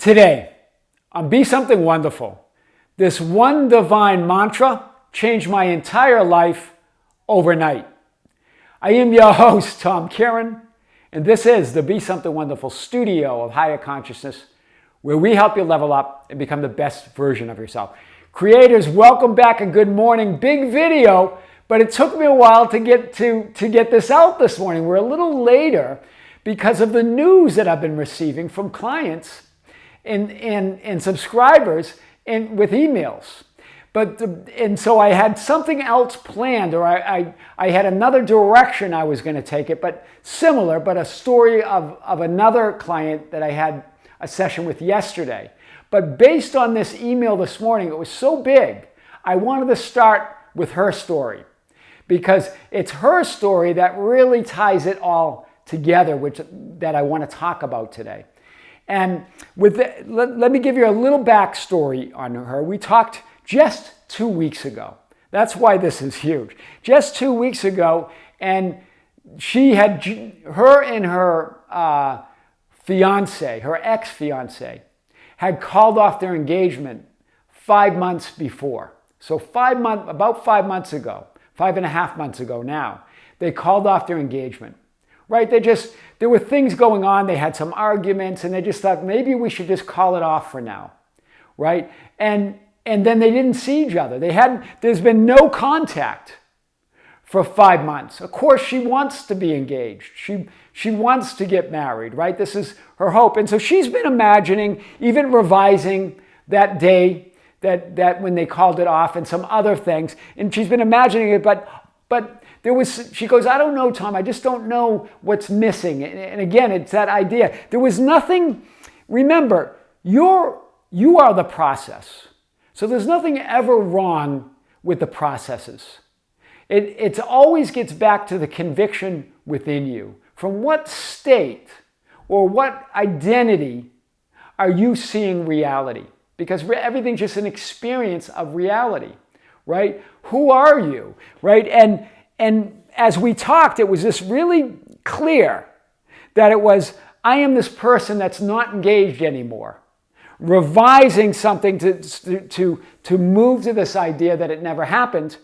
Today, on Be Something Wonderful, this one divine mantra changed my entire life overnight. I am your host, Tom Kearin, and this is the Be Something Wonderful studio of higher consciousness, where we help you level up and become the best version of yourself. Creators, welcome back and good morning. Big video, but it took me a while to get this out this morning. We're a little later because of the news that I've been receiving from clients and subscribers and with emails. And so I had something else planned, or I had another direction I was going to take it, but similar, but a story of another client that I had a session with yesterday. But based on this email this morning, it was so big, I wanted to start with her story, because it's her story that really ties it all together, that I want to talk about today. And let me give you a little backstory on her. We talked just 2 weeks ago. That's why this is huge. Just 2 weeks ago, and her and her fiance, her ex-fiance, had called off their engagement 5 months before. So about 5 months ago, 5.5 months ago now, they called off their engagement. Right? There were things going on. They had some arguments, and they just thought maybe we should just call it off for now. Right? And then they didn't see each other. There's been no contact for 5 months. Of course, she wants to be engaged. She wants to get married, right? This is her hope. And so she's been imagining, even revising that day that when they called it off and some other things. And she's been imagining it, but she goes, I don't know, Tom, I just don't know what's missing. And again, it's that idea. There was nothing, remember, you are the process. So there's nothing ever wrong with the processes. It always gets back to the conviction within you. From what state or what identity are you seeing reality? Because everything's just an experience of reality, right? Who are you, right? And as we talked, it was just really clear that it was, I am this person that's not engaged anymore. Revising something to move to this idea that it never happened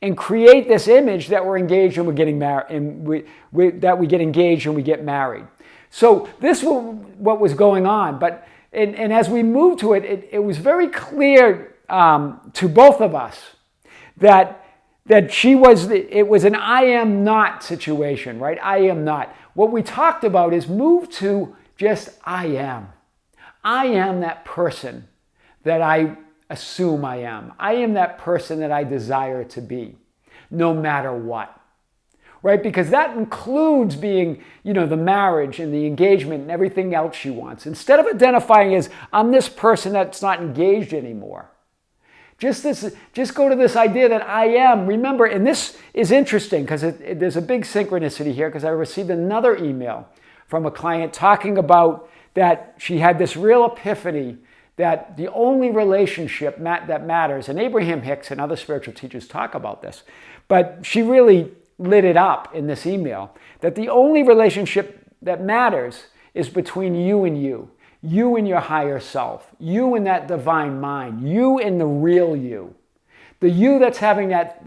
and create this image that we're engaged and we're getting married, and that we get engaged and we get married. So this was what was going on. And as we moved to it, it was very clear to both of us that it was an I am not situation, right? I am not. What we talked about is move to just I am. I am that person that I assume I am. I am that person that I desire to be, no matter what, right? Because that includes being, the marriage and the engagement and everything else she wants. Instead of identifying as, I'm this person that's not engaged anymore. Just go to this idea that I am. Remember, and this is interesting because there's a big synchronicity here, because I received another email from a client talking about that she had this real epiphany that the only relationship that matters, and Abraham Hicks and other spiritual teachers talk about this, but she really lit it up in this email, that the only relationship that matters is between you and you. You and your higher self, you and that divine mind, you and the real you. The you that's having that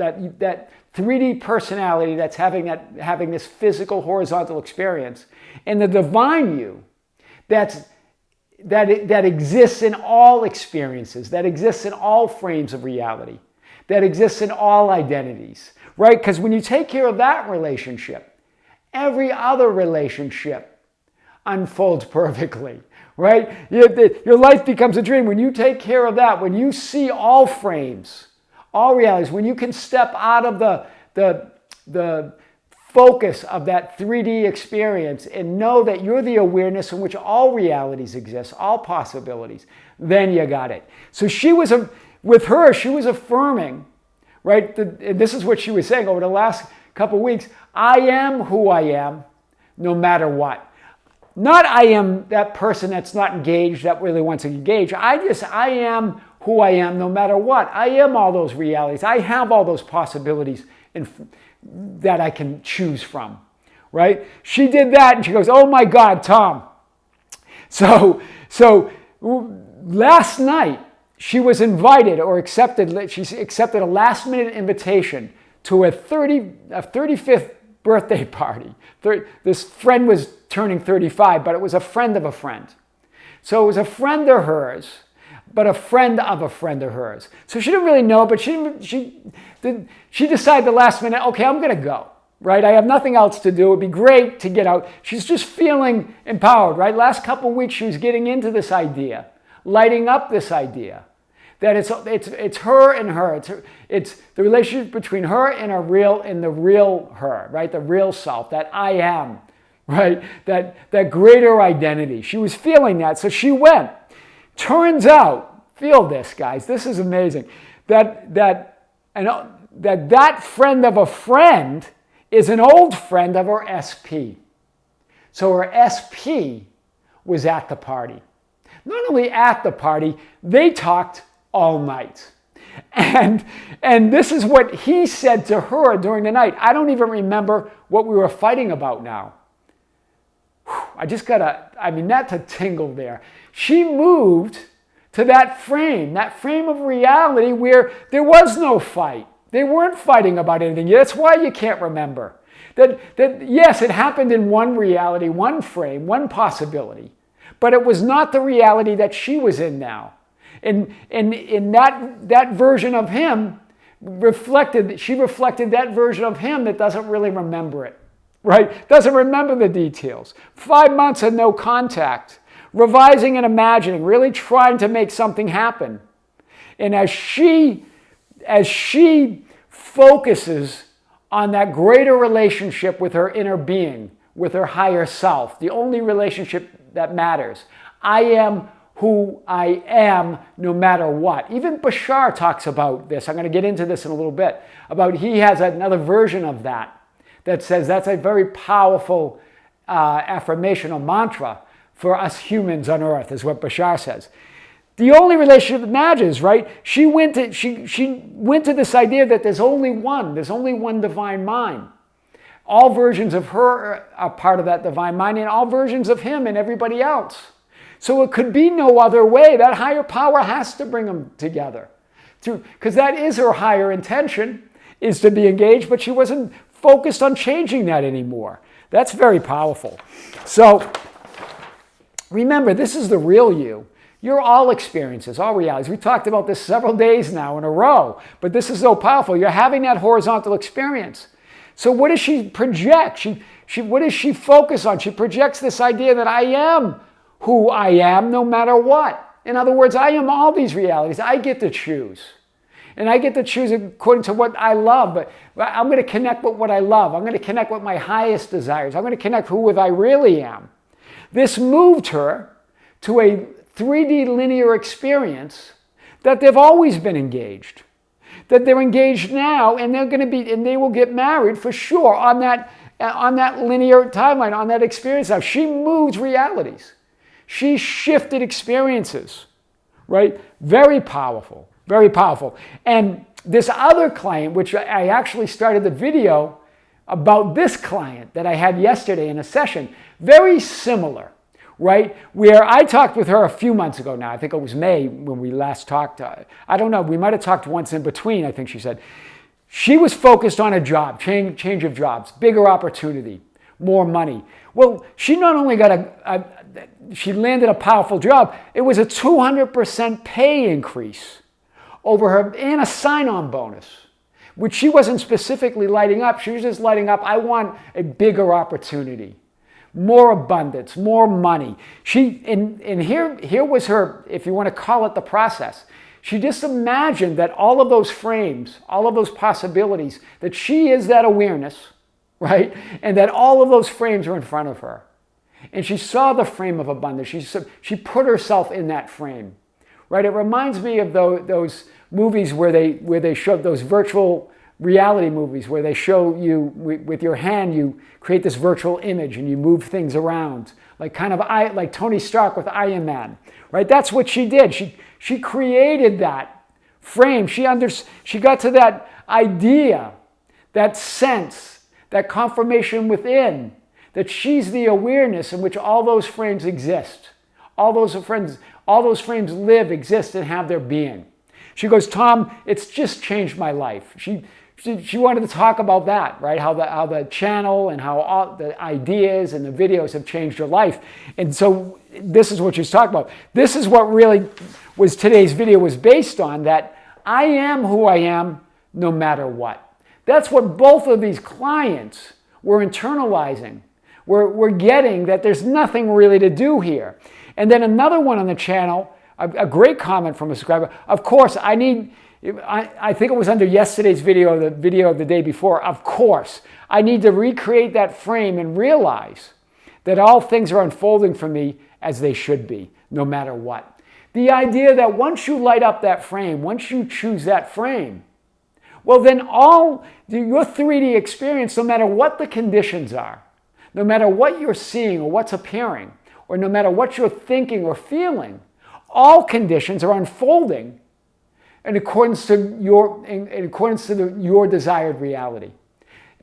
3D personality, that's having this physical horizontal experience, and the divine you that exists in all experiences, that exists in all frames of reality, that exists in all identities, right? Because when you take care of that relationship, every other relationship unfolds perfectly. Right? Your life becomes a dream. When you take care of that, when you see all frames, all realities, when you can step out of the focus of that 3D experience and know that you're the awareness in which all realities exist, all possibilities, then you got it. So with her, she was affirming, right? And this is what she was saying over the last couple of weeks. I am who I am, no matter what. Not I am that person that's not engaged, that really wants to engage. I am who I am no matter what. I am all those realities. I have all those possibilities that I can choose from, right? She did that and she goes, oh my God, Tom. So last night, she was invited or she accepted a last-minute invitation to a 35th birthday party. This friend was turning 35, but it was a friend of a friend. So it was a friend of hers, but a friend of a friend of hers. So she didn't really know, but she decided the last minute, okay, I'm going to go, right? I have nothing else to do. It'd be great to get out. She's just feeling empowered, right? Last couple of weeks, she was getting into this idea, lighting up this idea that it's her and her. It's the relationship between her and the real her, right? The real self, that I am, right? That greater identity. She was feeling that, so she went. Turns out, feel this, guys. This is amazing. That friend of a friend is an old friend of her SP. So her SP was at the party. Not only at the party, they talked all night. And this is what he said to her during the night. I don't even remember what we were fighting about now. That's a tingle there. She moved to that frame of reality where there was no fight. They weren't fighting about anything. That's why you can't remember. That yes, it happened in one reality, one frame, one possibility, but it was not the reality that she was in now. And in that version of him she reflected that version of him that doesn't really remember it, right? Doesn't remember the details. 5 months of no contact, revising and imagining, really trying to make something happen. And as she focuses on that greater relationship with her inner being, with her higher self, the only relationship that matters. I am who I am no matter what. Even Bashar talks about this. I'm going to get into this in a little bit. He has another version of that says that's a very powerful affirmation or mantra for us humans on earth, is what Bashar says. The only relationship that matters, right? She went to this idea that there's only one divine mind. All versions of her are part of that divine mind, and all versions of him and everybody else. So it could be no other way. That higher power has to bring them together. Because that is her higher intention, is to be engaged, but she wasn't focused on changing that anymore. That's very powerful. So remember, this is the real you. You're all experiences, all realities. We talked about this several days now in a row, but this is so powerful. You're having that horizontal experience. So what does she project? What does she focus on? She projects this idea that I am who I am no matter what. In other words, I am all these realities. I get to choose. And I get to choose according to what I love. But I'm going to connect with what I love. I'm going to connect with my highest desires. I'm going to connect with I really am. This moved her to a 3D linear experience that they've always been engaged. That they're engaged now, and they will get married for sure on that linear timeline, on that experience. Now, she moved realities. She shifted experiences, right? Very powerful, very powerful. And this other client, which I actually started the video about this client that I had yesterday in a session, very similar, right? Where I talked with her a few months ago now. I think it was May when we last talked. I don't know. We might have talked once in between, I think she said. She was focused on a job, change of jobs, bigger opportunity, more money. Well, she not only got she landed a powerful job, it was a 200% pay increase over her and a sign-on bonus, which she wasn't specifically lighting up. She was just lighting up, I want a bigger opportunity, more abundance, more money. Here was her, if you want to call it the process. She just imagined that all of those frames, all of those possibilities, that she is that awareness, right? And that all of those frames are in front of her. And she saw the frame of abundance. She put herself in that frame, right? It reminds me of those movies where they show those virtual reality movies where they show you with your hand, you create this virtual image and you move things around, like Tony Stark with Iron Man, right? That's what she did. She created that frame. She got to that idea, that sense, that confirmation within, that she's the awareness in which all those frames exist. all those frames live, exist, and have their being. She goes, Tom, it's just changed my life. She wanted to talk about that, right? How the channel and how all the ideas and the videos have changed her life. And so this is what she's talking about. This is what really was today's video was based on, that I am who I am no matter what. That's what both of these clients were internalizing. We're getting that there's nothing really to do here. And then another one on the channel, a great comment from a subscriber. Of course, I think it was under yesterday's video, the video of the day before. Of course, I need to recreate that frame and realize that all things are unfolding for me as they should be, no matter what. The idea that once you light up that frame, once you choose that frame, well, then your 3D experience, no matter what the conditions are, no matter what you're seeing or what's appearing, or no matter what you're thinking or feeling, all conditions are unfolding in accordance to your desired reality.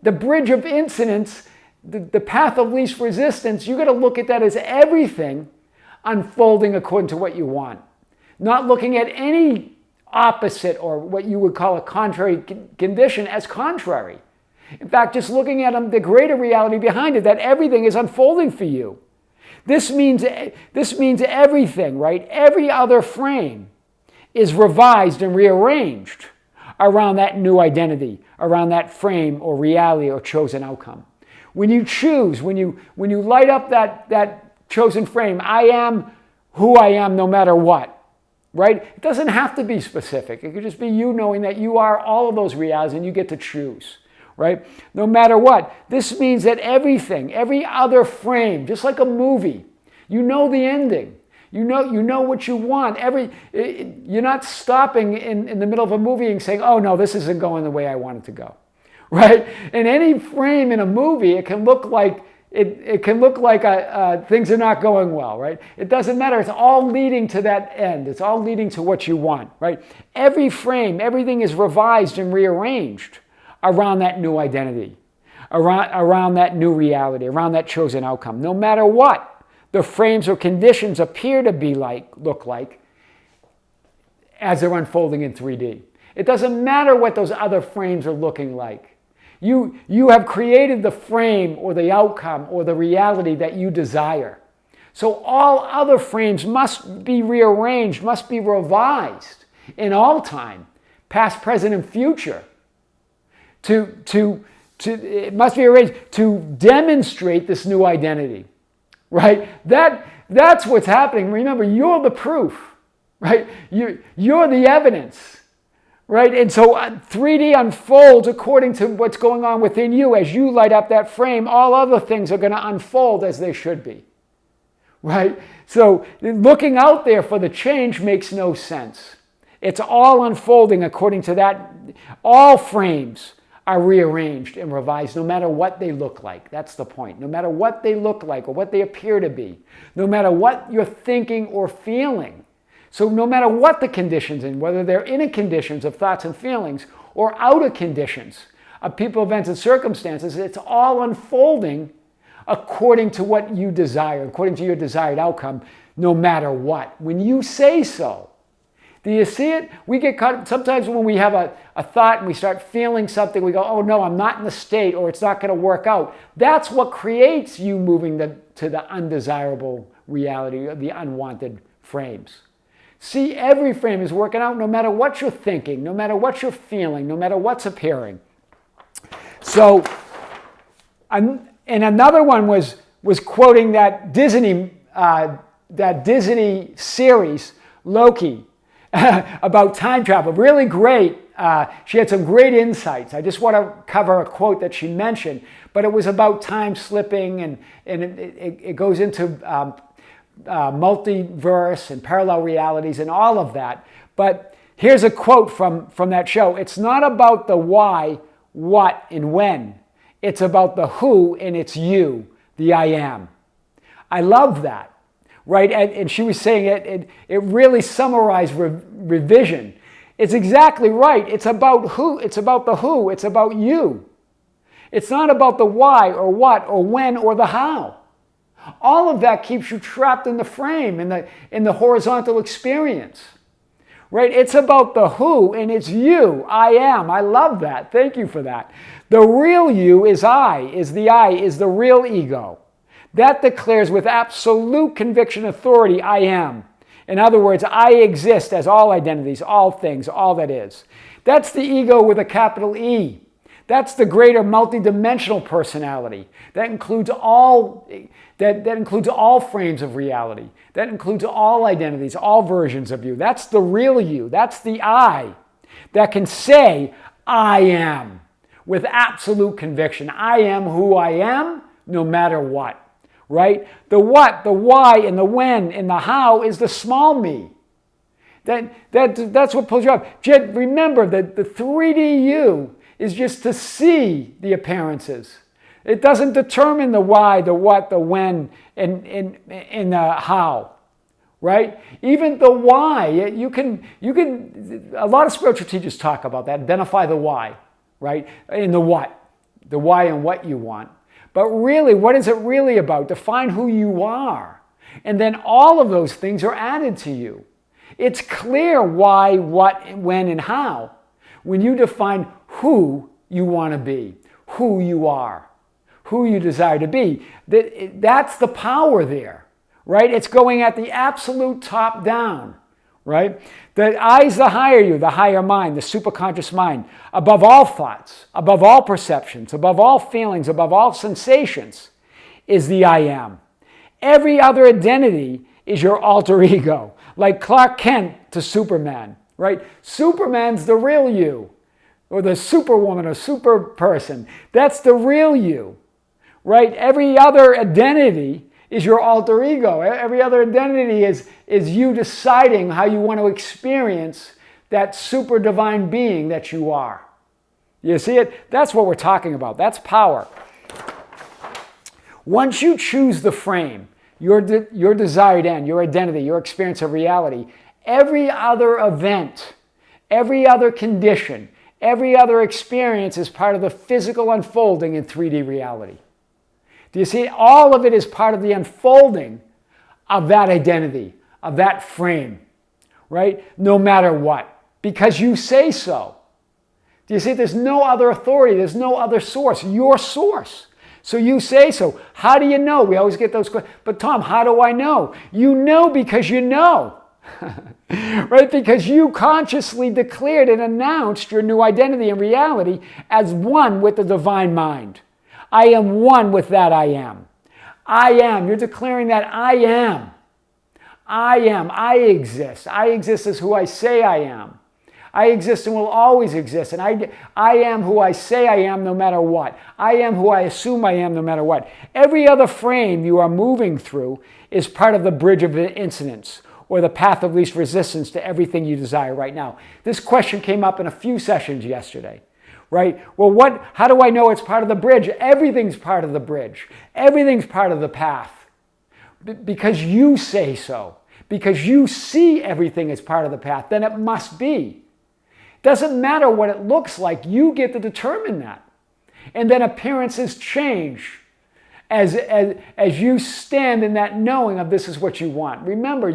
The bridge of incidence, the path of least resistance, you got to look at that as everything unfolding according to what you want. Not looking at any opposite or what you would call a contrary condition as contrary. In fact, just looking at the greater reality behind it, that everything is unfolding for you. This means everything, right? Every other frame is revised and rearranged around that new identity, around that frame or reality or chosen outcome. When you choose, when you light up that chosen frame, I am who I am no matter what, right? It doesn't have to be specific. It could just be you knowing that you are all of those realities and you get to choose, right? No matter what. This means that everything, every other frame, just like a movie, you know the ending. You know what you want. You're not stopping in the middle of a movie and saying, oh no, this isn't going the way I want it to go, right? In any frame in a movie, it can look like things are not going well, right? It doesn't matter. It's all leading to that end. It's all leading to what you want, right? Every frame, everything is revised and rearranged around that new identity, around that new reality, around that chosen outcome. No matter what the frames or conditions appear to look like as they're unfolding in 3D. It doesn't matter what those other frames are looking like. You have created the frame or the outcome or the reality that you desire. So all other frames must be rearranged, must be revised in all time, past, present, and future. It must be arranged to demonstrate this new identity. Right? That's what's happening. Remember, you're the proof, right? You're the evidence, right? And so 3D unfolds according to what's going on within you. As you light up that frame, all other things are going to unfold as they should be, right? So looking out there for the change makes no sense. It's all unfolding according to that. All frames are rearranged and revised no matter what they look like. That's the point. No matter what they look like or what they appear to be. No matter what you're thinking or feeling. So no matter what the conditions and whether they're inner conditions of thoughts and feelings or outer conditions of people, events, and circumstances, it's all unfolding according to what you desire, according to your desired outcome, no matter what. When you say so, do you see it? We get caught sometimes when we have a thought and we start feeling something, we go, oh no, I'm not in the state, or it's not going to work out. That's what creates you moving to the undesirable reality, the unwanted frames. See, every frame is working out no matter what you're thinking, no matter what you're feeling, no matter what's appearing. So, and another one was quoting that Disney series, Loki, about time travel. Really great. She had some great insights. I just want to cover a quote that she mentioned, but it was about time slipping, and it goes into multiverse and parallel realities and all of that. But here's a quote from that show. It's not about the why, what, and when. It's about the who, and it's you, the I am. I love that. Right? And she was saying it really summarized revision. It's exactly right. It's about who. It's about the who. It's about you. It's not about the why or what or when or the how. All of that keeps you trapped in the frame, in the horizontal experience. Right? It's about the who, and it's you. I am. I love that. Thank you for that. The real you is the real ego. That declares with absolute conviction authority, I am. In other words, I exist as all identities, all things, all that is. That's the ego with a capital E. That's the greater multidimensional personality. That includes all frames of reality. That includes all identities, all versions of you. That's the real you. That's the I that can say, I am, with absolute conviction. I am who I am, no matter what. Right? The what, the why, and the when, and the how is the small me. That's what pulls you up. Remember that the 3D you is just to see the appearances. It doesn't determine the why, the what, the when, and the how. Right? Even the why, you can. A lot of spiritual teachers talk about that. Identify the why, right? In the what, the why and what you want. But really, what is it really about? Define who you are. And then all of those things are added to you. It's clear why, what, when, and how when you define who you want to be, who you are, who you desire to be. That's the power there, right? It's going at the absolute top down, right? The I is the higher you, the higher mind, the superconscious mind, above all thoughts, above all perceptions, above all feelings, above all sensations, is the I am. Every other identity is your alter ego, like Clark Kent to Superman, right? Superman's the real you, or the superwoman or super person. That's the real you, right? Every other identity is your alter ego. Every other identity is you deciding how you want to experience that super divine being that you are. You see it? That's what we're talking about. That's power. Once you choose the frame, your desired end, your identity, your experience of reality, every other event, every other condition, every other experience is part of the physical unfolding in 3D reality. Do you see? All of it is part of the unfolding of that identity, of that frame, right? No matter what, because you say so. Do you see? There's no other authority. There's no other source. Your source. So you say so. How do you know? We always get those questions. But Tom, how do I know? You know because you know. Right? Because you consciously declared and announced your new identity and reality as one with the divine mind. I am one with that I am. I am. You're declaring that I am. I am. I exist. I exist as who I say I am. I exist and will always exist. And I am who I say I am no matter what. I am who I assume I am no matter what. Every other frame you are moving through is part of the bridge of incidence or the path of least resistance to everything you desire right now. This question came up in a few sessions yesterday. Right? Well, how do I know it's part of the bridge? Everything's part of the bridge. Everything's part of the path. Because you say so. Because you see everything as part of the path, then it must be. Doesn't matter what it looks like, you get to determine that. And then appearances change as you stand in that knowing of this is what you want. Remember,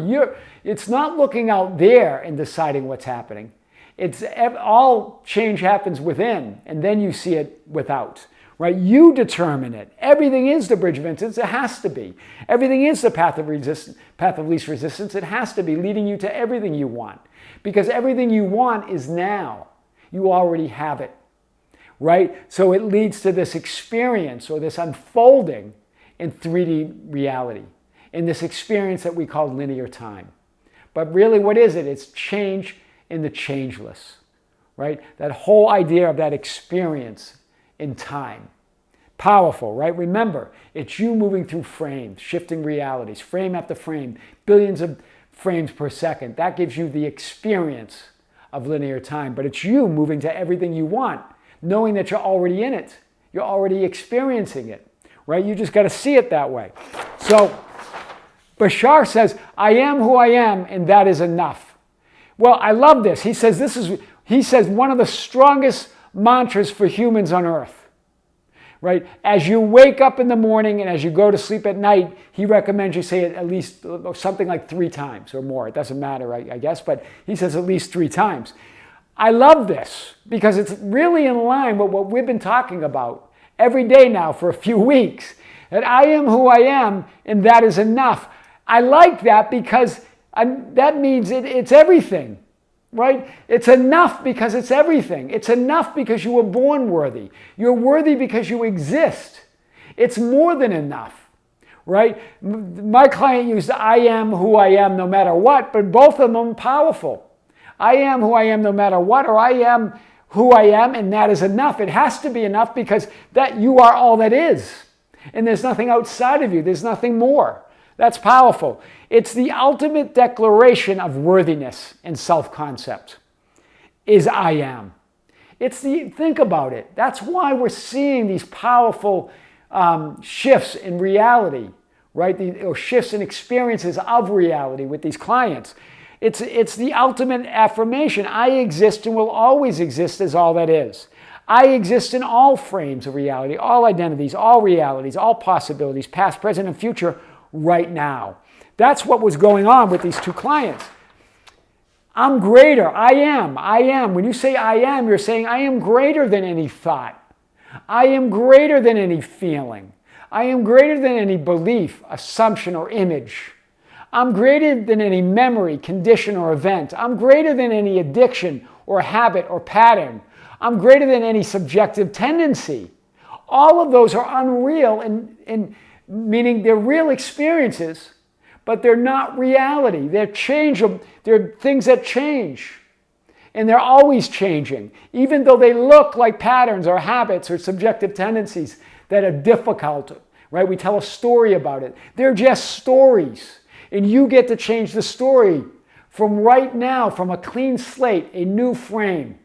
it's not looking out there and deciding what's happening. It's all change happens within, and then you see it without, right? You determine it. Everything is the bridge of incidence. It has to be. Everything is the path of least resistance. It has to be, leading you to everything you want, because everything you want is now. You already have it, right? So it leads to this experience or this unfolding in 3D reality, in this experience that we call linear time. But really, what is it? It's change in the changeless, right? That whole idea of that experience in time. Powerful, right? Remember, it's you moving through frames, shifting realities, frame after frame, billions of frames per second. That gives you the experience of linear time. But it's you moving to everything you want, knowing that you're already in it. You're already experiencing it, right? You just got to see it that way. So Bashar says, I am who I am, and that is enough. Well, I love this. He says one of the strongest mantras for humans on earth. right? As you wake up in the morning and as you go to sleep at night, he recommends you say it at least something like 3 times or more. It doesn't matter, I guess, but he says at least 3 times. I love this because it's really in line with what we've been talking about every day now for a few weeks, that I am who I am and that is enough. I like that because that means it's everything. Right? It's enough because it's everything. It's enough because you were born worthy. You're worthy because you exist. It's more than enough, right? My client used I am who I am no matter what, but both of them are powerful. I am who I am no matter what, or I am who I am and that is enough. It has to be enough because that you are all that is. And there's nothing outside of you. There's nothing more. That's powerful. It's the ultimate declaration of worthiness and self-concept is I am. Think about it. That's why we're seeing these powerful shifts in reality, right? Or shifts in experiences of reality with these clients. It's the ultimate affirmation. I exist and will always exist as all that is. I exist in all frames of reality, all identities, all realities, all possibilities, past, present, and future, right now. That's what was going on with these 2 clients. I'm greater. I am. When you say I am, you're saying I am greater than any thought. I am greater than any feeling. I am greater than any belief, assumption, or image. I'm greater than any memory, condition, or event. I'm greater than any addiction or habit or pattern. I'm greater than any subjective tendency. All of those are unreal and meaning they're real experiences, but they're not reality. They're changeable. They're things that change. And they're always changing, even though they look like patterns or habits or subjective tendencies that are difficult, right? We tell a story about it. They're just stories. And you get to change the story from right now, from a clean slate, a new frame.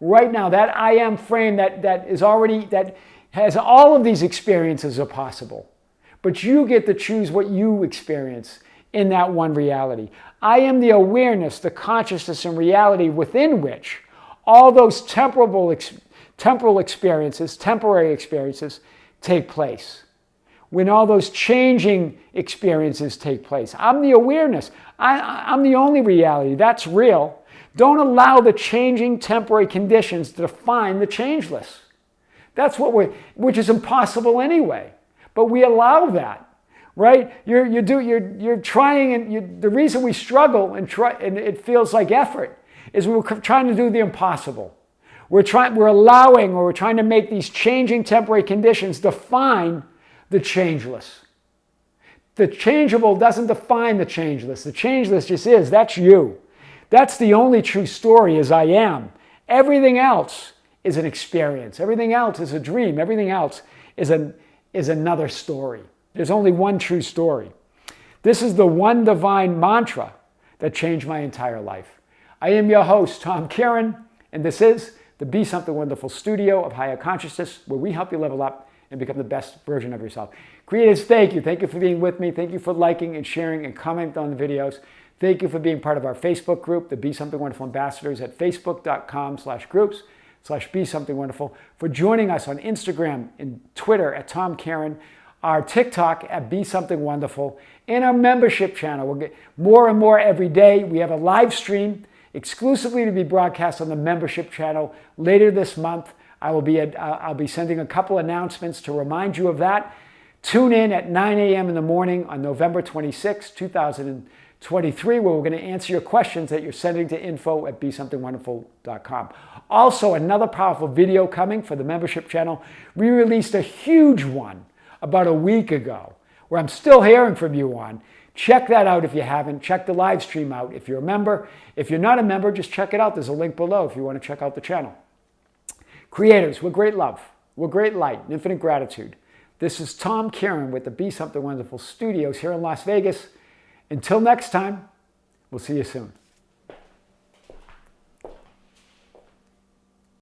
Right now, that I am frame that has all of these experiences are possible. But you get to choose what you experience in that one reality. I am the awareness, the consciousness and reality within which all those temporal experiences, temporary experiences take place. When all those changing experiences take place. I'm the awareness. I'm the only reality. That's real. Don't allow the changing temporary conditions to define the changeless. That's which is impossible anyway. But we allow that, right? You're trying, and the reason we struggle and it feels like effort is we're trying to do the impossible. We're allowing, or we're trying to make these changing temporary conditions define the changeless. The changeable doesn't define the changeless. The changeless just is. That's you. That's the only true story is I am. Everything else is an experience. Everything else is a dream. Everything else is another story. There's only one true story. This is the one divine mantra that changed my entire life. I am your host, Tom Kearin, and this is the Be Something Wonderful studio of higher consciousness, where we help you level up and become the best version of yourself. Creators, thank you. Thank you for being with me. Thank you for liking and sharing and commenting on the videos. Thank you for being part of our Facebook group, the Be Something Wonderful Ambassadors, at facebook.com/groups/Be Something Wonderful. For joining us on Instagram and Twitter at Tom Kearin, our TikTok at Be Something Wonderful, and our membership channel. We'll get more and more every day. We have a live stream exclusively to be broadcast on the membership channel later this month. I'll be sending a couple announcements to remind you of that. Tune in at 9 a.m. in the morning on November 26, 2023, where we're going to answer your questions that you're sending to info@besomethingwonderful.com. Also, another powerful video coming for the membership channel. We released a huge one about a week ago, where I'm still hearing from you on. Check that out if you haven't. Check the live stream out if you're a member. If you're not a member, just check it out. There's a link below if you want to check out the channel. Creators, we're great love. We're great light and infinite gratitude. This is Tom Kearin with the Be Something Wonderful studios here in Las Vegas. Until next time, we'll see you soon.